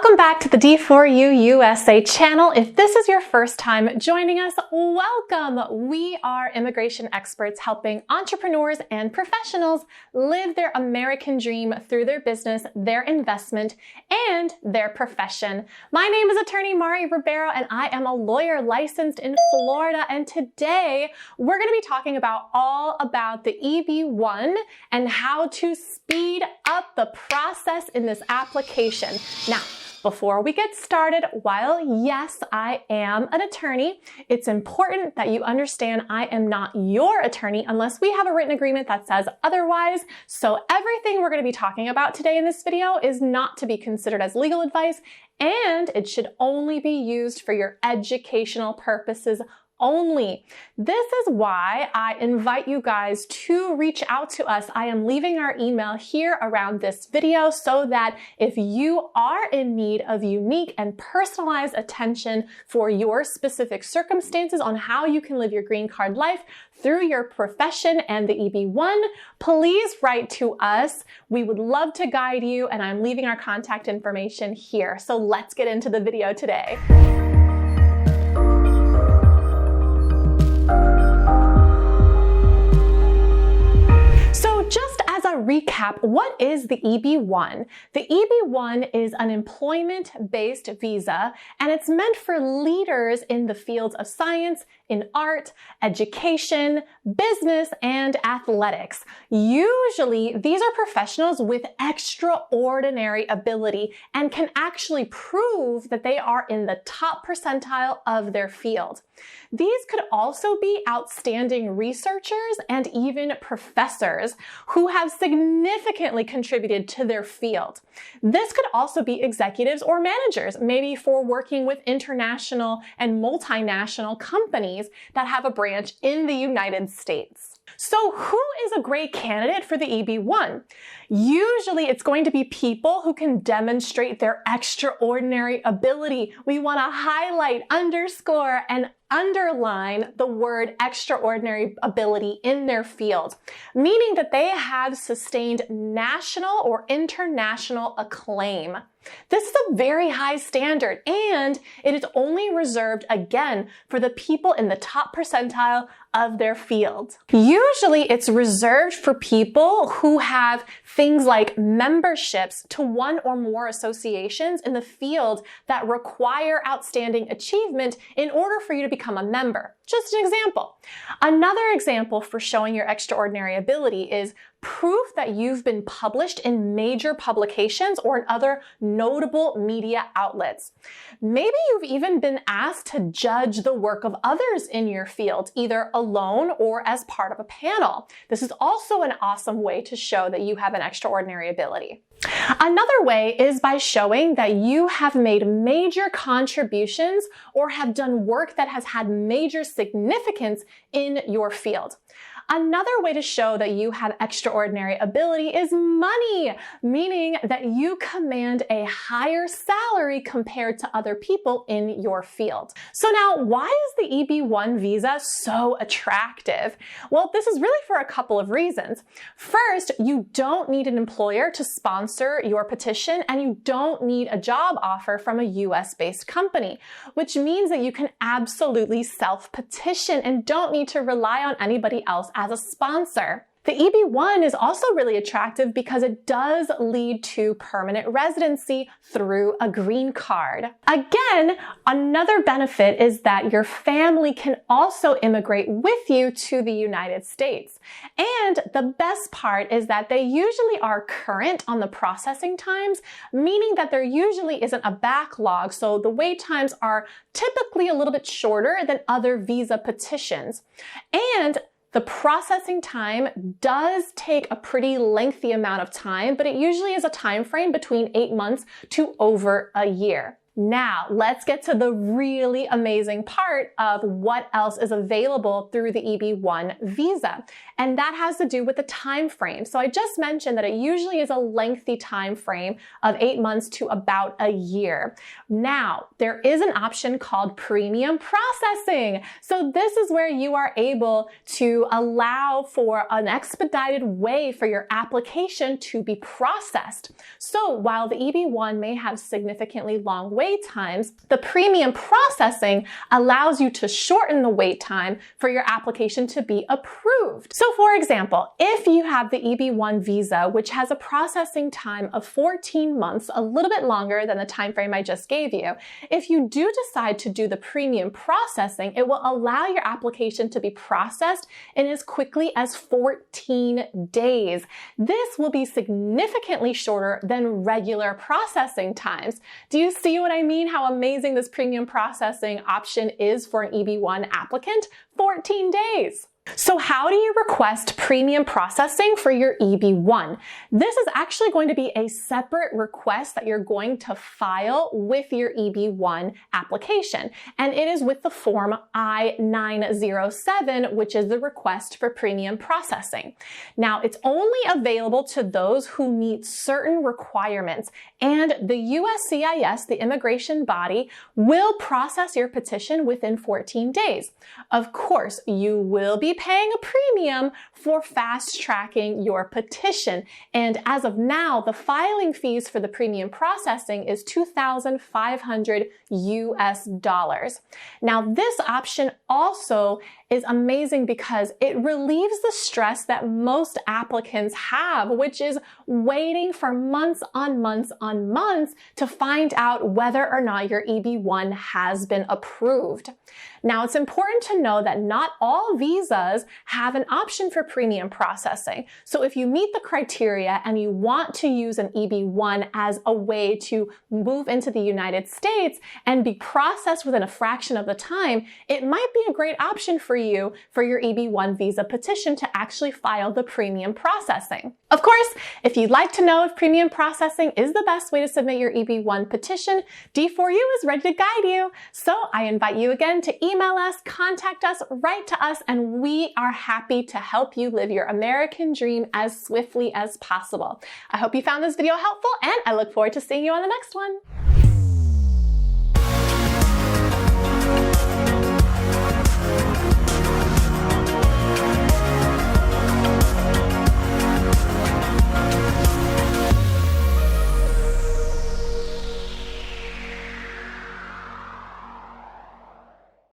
Welcome back to the D4U USA channel. If this is your first time joining us, welcome. We are immigration experts helping entrepreneurs and professionals live their American dream through their business, their investment, and their profession. My name is attorney Mari Ribeiro, and I am a lawyer licensed in Florida. And today we're going to be talking about all about the EB1 and how to speed up the process in this application. Now, before we get started, while yes, I am an attorney, it's important that you understand I am not your attorney unless we have a written agreement that says otherwise. So everything we're going to be talking about today in this video is not to be considered as legal advice, and it should only be used for your educational purposes only. This is why I invite you guys to reach out to us. I am leaving our email here around this video so that if you are in need of unique and personalized attention for your specific circumstances on how you can live your green card life through your profession and the EB1, please write to us. We would love to guide you, and I'm leaving our contact information here. So let's get into the video today. Recap, what is the EB1? The EB1 is an employment-based visa, and it's meant for leaders in the fields of science, in art, education, business, and athletics. Usually, these are professionals with extraordinary ability and can actually prove that they are in the top percentile of their field. These could also be outstanding researchers and even professors who have significantly contributed to their field. This could also be executives or managers, maybe for working with international and multinational companies that have a branch in the United States. So who is a great candidate for the EB1? Usually it's going to be people who can demonstrate their extraordinary ability. We want to highlight, underscore, and underline the word extraordinary ability in their field, meaning that they have sustained national or international acclaim. This is a very high standard, and it is only reserved, again, for the people in the top percentile of their field. Usually it's reserved for people who have things like memberships to one or more associations in the field that require outstanding achievement in order for you to become a member. Just an example. Another example for showing your extraordinary ability is proof that you've been published in major publications or in other notable media outlets. Maybe you've even been asked to judge the work of others in your field, either alone or as part of a panel. This is also an awesome way to show that you have an extraordinary ability. Another way is by showing that you have made major contributions or have done work that has had major significance in your field. Another way to show that you have extraordinary ability is money, meaning that you command a higher salary compared to other people in your field. So now, why is the EB1 visa so attractive? Well, this is really for a couple of reasons. First, you don't need an employer to sponsor your petition, and you don't need a job offer from a US-based company, which means that you can absolutely self-petition and don't need to rely on anybody else as a sponsor. The EB1 is also really attractive because it does lead to permanent residency through a green card. Again, another benefit is that your family can also immigrate with you to the United States. And the best part is that they usually are current on the processing times, meaning that there usually isn't a backlog, so the wait times are typically a little bit shorter than other visa petitions. And the processing time does take a pretty lengthy amount of time, but it usually is a time frame between 8 months to over a year. Now, let's get to the really amazing part of what else is available through the EB1 visa. And that has to do with the time frame. So I just mentioned that it usually is a lengthy time frame of 8 months to about a year. Now, there is an option called premium processing. So this is where you are able to allow for an expedited way for your application to be processed. So while the EB1 may have significantly long wait times, the premium processing allows you to shorten the wait time for your application to be approved. So for example, if you have the EB1 visa, which has a processing time of 14 months, a little bit longer than the time frame I just gave you, if you do decide to do the premium processing, it will allow your application to be processed in as quickly as 14 days. This will be significantly shorter than regular processing times. Do you see what I mean? How amazing this premium processing option is for an EB1 applicant? 14 days. So how do you request premium processing for your EB1? This is actually going to be a separate request that you're going to file with your EB1 application. And it is with the form I-907, which is the request for premium processing. Now, it's only available to those who meet certain requirements, and the USCIS, the immigration body, will process your petition within 14 days. Of course, you will be paying a premium for fast tracking your petition. And as of now, the filing fees for the premium processing is $2,500 US. Now, this option also is amazing because it relieves the stress that most applicants have, which is waiting for months on months on months to find out whether or not your EB1 has been approved. Now, it's important to know that not all visas have an option for premium processing. So if you meet the criteria and you want to use an EB1 as a way to move into the United States and be processed within a fraction of the time, it might be a great option for you for your EB1 visa petition to actually file the premium processing. Of course, if you'd like to know if premium processing is the best way to submit your EB1 petition, D4U is ready to guide you. So I invite you again to email us, contact us, write to us, and we are happy to help you live your American dream as swiftly as possible. I hope you found this video helpful, and I look forward to seeing you on the next one.